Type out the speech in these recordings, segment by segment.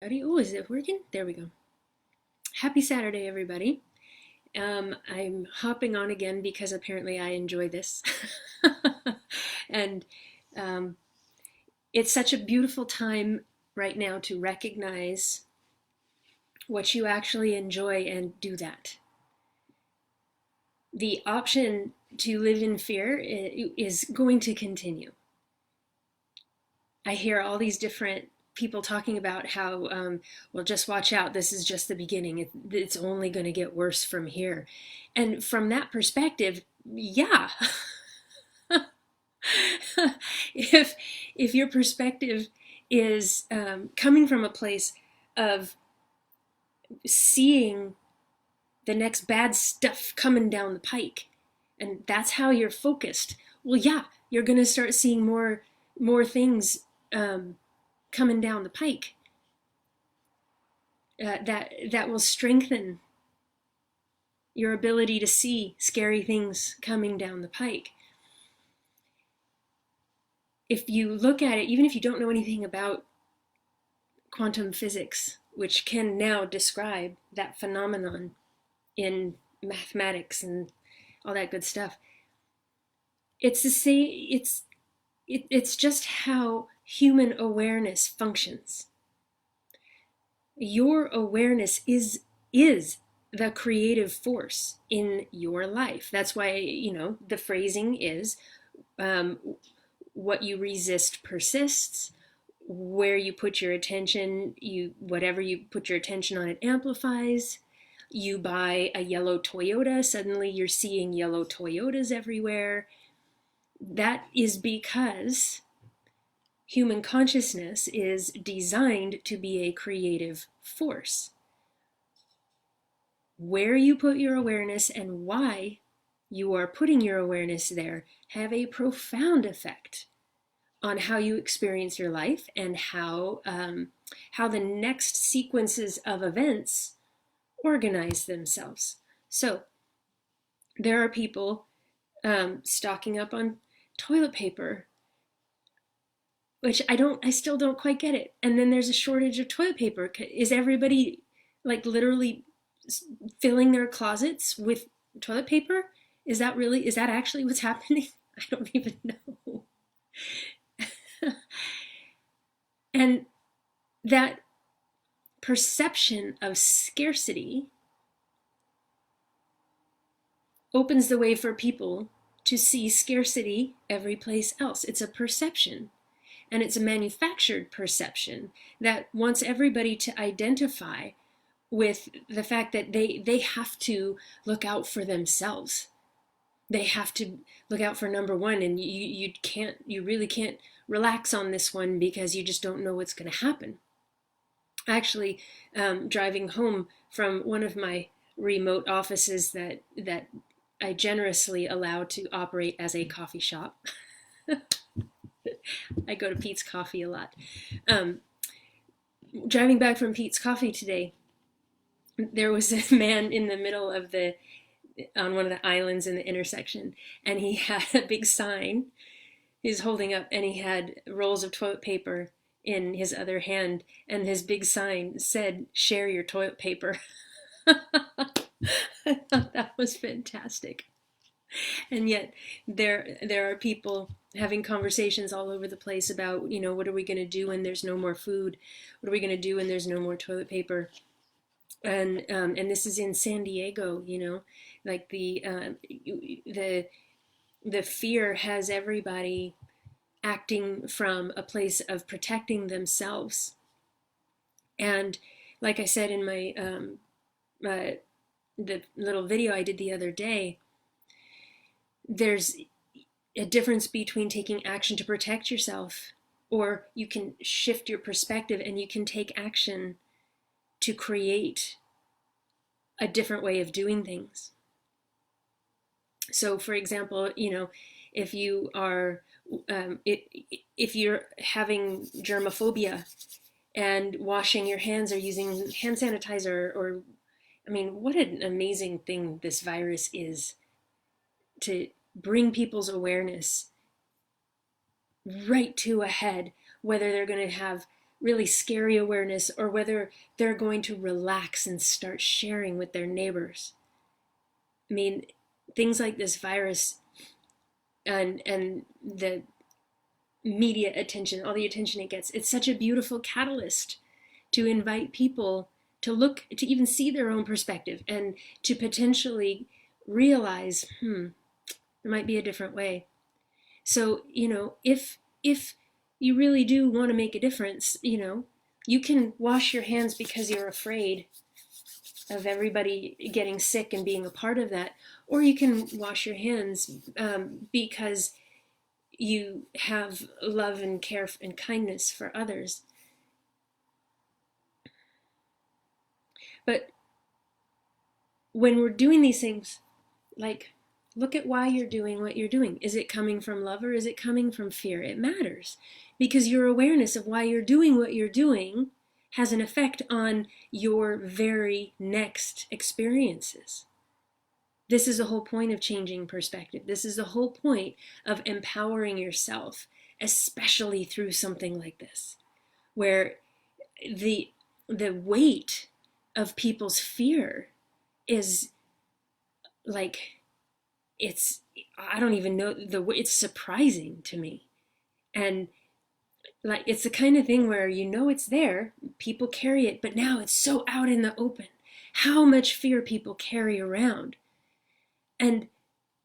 Oh, is it working? There we go. Happy Saturday, everybody. I'm hopping on again because apparently I enjoy this. and um, it's such a beautiful time right now to recognize what you actually enjoy and do that. The option to live in fear is going to continue. I hear all these different people talking about how, well, just watch out. This is just the beginning. It's only going to get worse from here. And from that perspective, yeah. if if your perspective is coming from a place of seeing the next bad stuff coming down the pike, and that's how you're focused, well, yeah, you're going to start seeing more things coming down the pike that will strengthen your ability to see scary things coming down the pike. If you look at it, even if you don't know anything about quantum physics, which can now describe that phenomenon in mathematics and all that good stuff, it's the same. It's just how human awareness functions. Your awareness is the creative force in your life. That's why, the phrasing is, um, what you resist persists. Where you put your attention, whatever you put your attention on, it amplifies. You buy a yellow Toyota, suddenly you're seeing yellow Toyotas everywhere. That is because human consciousness is designed to be a creative force. Where you put your awareness and why you are putting your awareness there have a profound effect on how you experience your life and how the next sequences of events organize themselves. So there are people stocking up on toilet paper, which I still don't quite get it. And then there's a shortage of toilet paper. Is everybody like literally filling their closets with toilet paper? Is that actually what's happening? I don't even know. And that perception of scarcity opens the way for people to see scarcity every place else. It's a perception, and it's a manufactured perception that wants everybody to identify with the fact that they have to look out for themselves. They have to look out for number one, and you really can't relax on this one because you just don't know what's going to happen. Actually, driving home from one of my remote offices that I generously allow to operate as a coffee shop. I go to Pete's Coffee a lot. Driving back from Pete's Coffee today, there was a man in the middle of on one of the islands in the intersection, and he had a big sign he's holding up, and he had rolls of toilet paper in his other hand, and his big sign said, "Share your toilet paper." I thought that was fantastic. And yet there are people having conversations all over the place about, what are we going to do when there's no more food? What are we going to do when there's no more toilet paper? And this is in San Diego, like the fear has everybody acting from a place of protecting themselves. And like I said in my the little video I did the other day, there's a difference between taking action to protect yourself, or you can shift your perspective and you can take action to create a different way of doing things. So, for example, if you are if you're having germophobia and washing your hands or using hand sanitizer, or what an amazing thing this virus is to bring people's awareness right to a head, whether they're going to have really scary awareness, or whether they're going to relax and start sharing with their neighbors. I mean, things like this virus and the media attention, all the attention it gets, it's such a beautiful catalyst to invite people to look, to even see their own perspective, and to potentially realize, there might be a different way. So, if you really do want to make a difference, you can wash your hands because you're afraid of everybody getting sick and being a part of that, or you can wash your hands because you have love and care and kindness for others. But when we're doing these things, like, look at why you're doing what you're doing. Is it coming from love, or is it coming from fear? It matters, because your awareness of why you're doing what you're doing has an effect on your very next experiences. This is the whole point of changing perspective. This is the whole point of empowering yourself, especially through something like this, where the weight of people's fear is like, I don't even know, it's surprising to me. And like, it's the kind of thing where it's there, people carry it, but now it's so out in the open, how much fear people carry around. And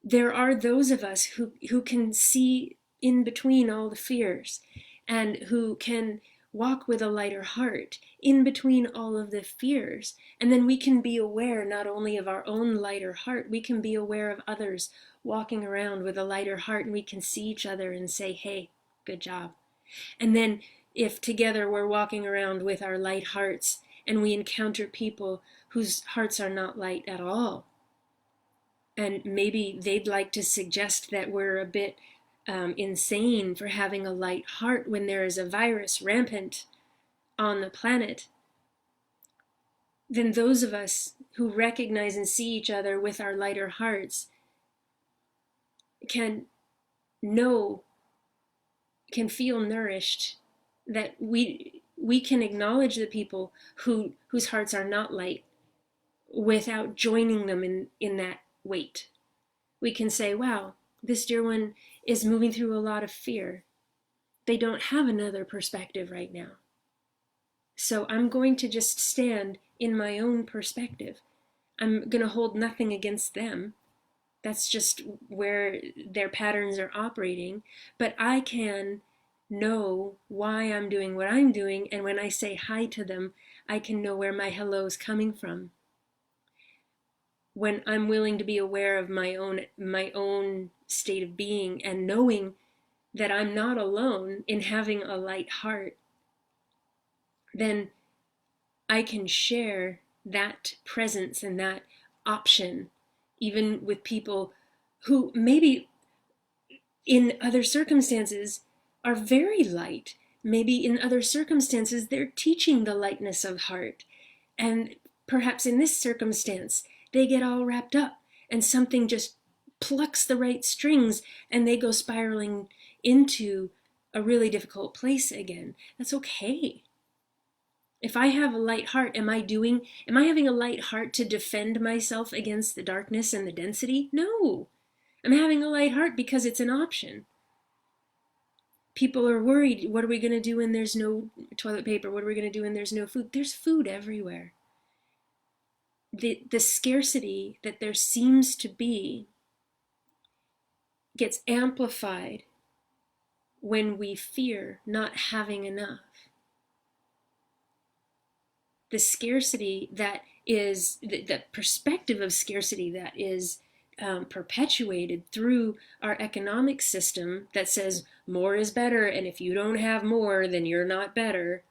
there are those of us who can see in between all the fears, and who can walk with a lighter heart in between all of the fears. And then we can be aware not only of our own lighter heart, we can be aware of others walking around with a lighter heart, and we can see each other and say, hey, good job. And then if together we're walking around with our light hearts, and we encounter people whose hearts are not light at all, and maybe they'd like to suggest that we're a bit insane for having a light heart when there is a virus rampant on the planet, then those of us who recognize and see each other with our lighter hearts can feel nourished, that we can acknowledge the people whose hearts are not light without joining them in that weight. We can say, wow, this dear one is moving through a lot of fear. They don't have another perspective right now. So I'm going to just stand in my own perspective. I'm going to hold nothing against them. That's just where their patterns are operating. But I can know why I'm doing what I'm doing. And when I say hi to them, I can know where my hello is coming from. When I'm willing to be aware of my own state of being, and knowing that I'm not alone in having a light heart, then I can share that presence and that option even with people who maybe in other circumstances are very light. Maybe in other circumstances they're teaching the lightness of heart, and perhaps in this circumstance they get all wrapped up and something just plucks the right strings and they go spiraling into a really difficult place again. That's okay. If I have a light heart, am I having a light heart to defend myself against the darkness and the density? No. I'm having a light heart because it's an option. People are worried, what are we going to do when there's no toilet paper? What are we going to do when there's no food? There's food everywhere. The scarcity that there seems to be gets amplified when we fear not having enough. The scarcity that is, the perspective of scarcity that is perpetuated through our economic system that says more is better, and if you don't have more, then you're not better,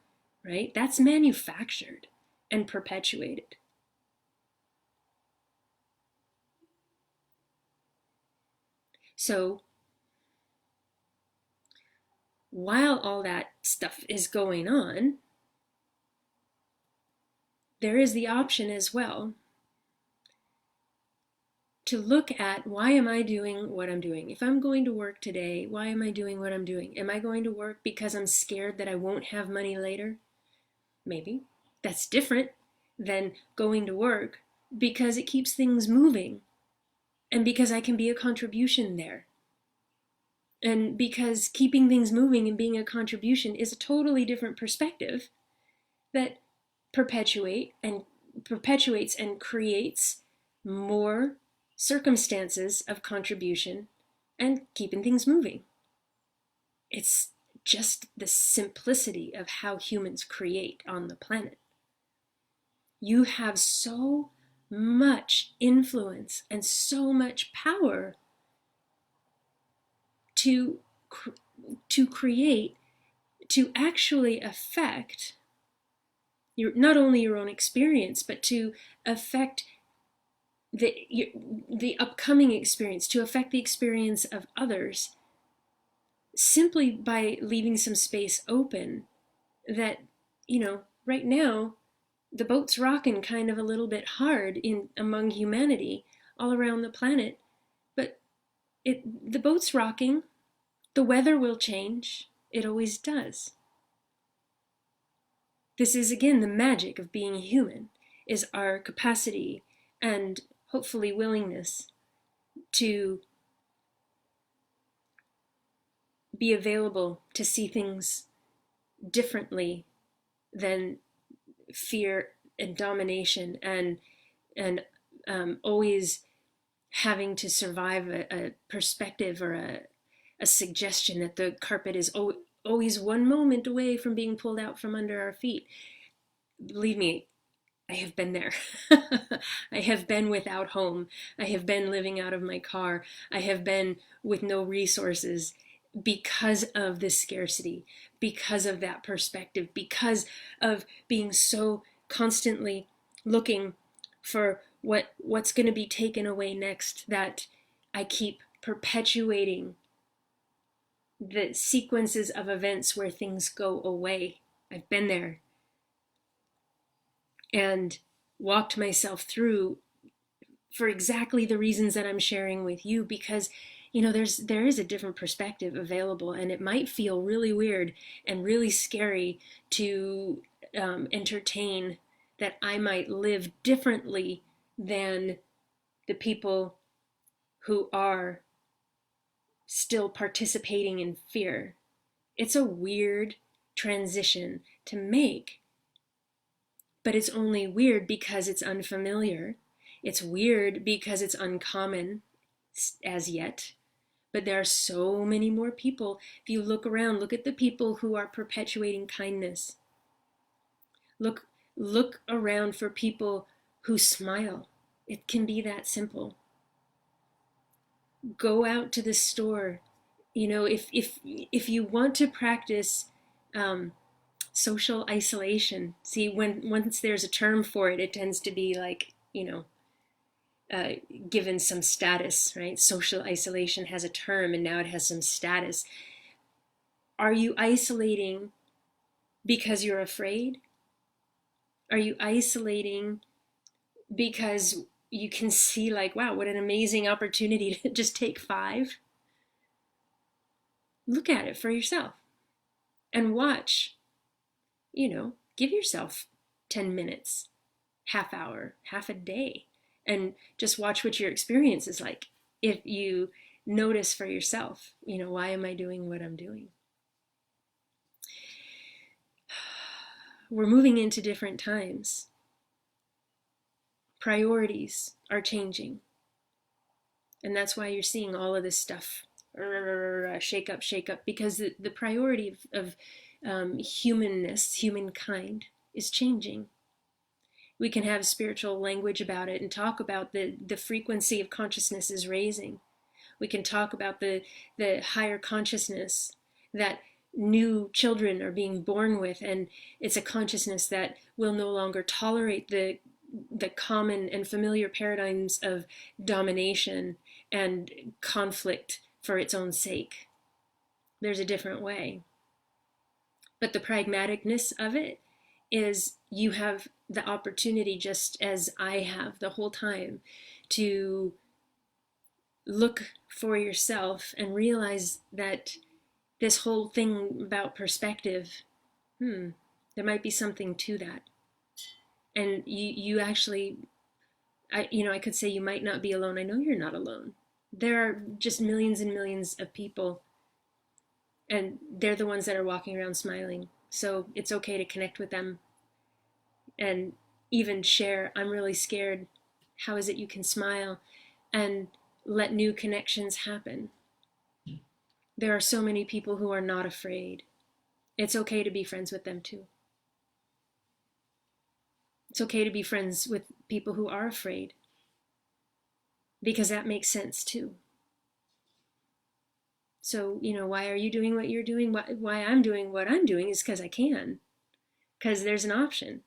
right? That's manufactured and perpetuated. So while all that stuff is going on, there is the option as well to look at, why am I doing what I'm doing? If I'm going to work today, why am I doing what I'm doing? Am I going to work because I'm scared that I won't have money later? Maybe. That's different than going to work because it keeps things moving and because I can be a contribution there. And because keeping things moving and being a contribution is a totally different perspective that perpetuates and creates more circumstances of contribution and keeping things moving. It's just the simplicity of how humans create on the planet. You have so much influence and so much power to create, to actually affect not only your own experience, but to affect the upcoming experience, to affect the experience of others, simply by leaving some space open. That, right now the boat's rocking kind of a little bit hard among humanity all around the planet, but the boat's rocking. The weather will change. It always does. This is, again, the magic of being human, is our capacity and hopefully willingness to be available to see things differently than fear and domination and always having to survive a perspective or a suggestion that the carpet is always one moment away from being pulled out from under our feet. Believe me, I have been there. I have been without home. I have been living out of my car. I have been with no resources because of this scarcity, because of that perspective, because of being so constantly looking for what's going to be taken away next, that I keep perpetuating the sequences of events where things go away. I've been there and walked myself through for exactly the reasons that I'm sharing with you, because there is a different perspective available, and it might feel really weird and really scary to entertain that I might live differently than the people who are still participating in fear. It's a weird transition to make, but it's only weird because it's unfamiliar. It's weird because it's uncommon as yet. But there are so many more people. If you look around, look at the people who are perpetuating kindness. Look around for people who smile. It can be that simple. Go out to the store. If you want to practice social isolation, see, once there's a term for it, it tends to be like, given some status, right? Social isolation has a term and now it has some status. Are you isolating because you're afraid? Are you isolating because you can see, like, wow, what an amazing opportunity to just take 5? Look at it for yourself and watch, give yourself 10 minutes, half hour, half a day, and just watch what your experience is like. If you notice for yourself, why am I doing what I'm doing? We're moving into different times. Priorities are changing. And that's why you're seeing all of this stuff shake up, because the priority of humanness, humankind, is changing. We can have spiritual language about it and talk about the frequency of consciousness is raising. We can talk about the higher consciousness that new children are being born with, and it's a consciousness that will no longer tolerate the common and familiar paradigms of domination and conflict for its own sake. There's a different way. But the pragmaticness of it is, you have the opportunity, just as I have the whole time, to look for yourself and realize that this whole thing about perspective, there might be something to that. And you actually, I could say you might not be alone. I know you're not alone. There are just millions and millions of people, and they're the ones that are walking around smiling. So it's okay to connect with them and even share, I'm really scared. How is it you can smile? And let new connections happen. There are so many people who are not afraid. It's okay to be friends with them too. It's okay to be friends with people who are afraid, because that makes sense too. So, why are you doing what you're doing? Why I'm doing what I'm doing is because I can. Because there's an option.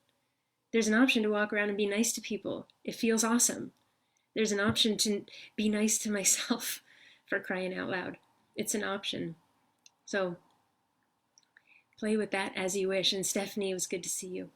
There's an option to walk around and be nice to people. It feels awesome. There's an option to be nice to myself, for crying out loud. It's an option. So play with that as you wish. And Stephanie, it was good to see you.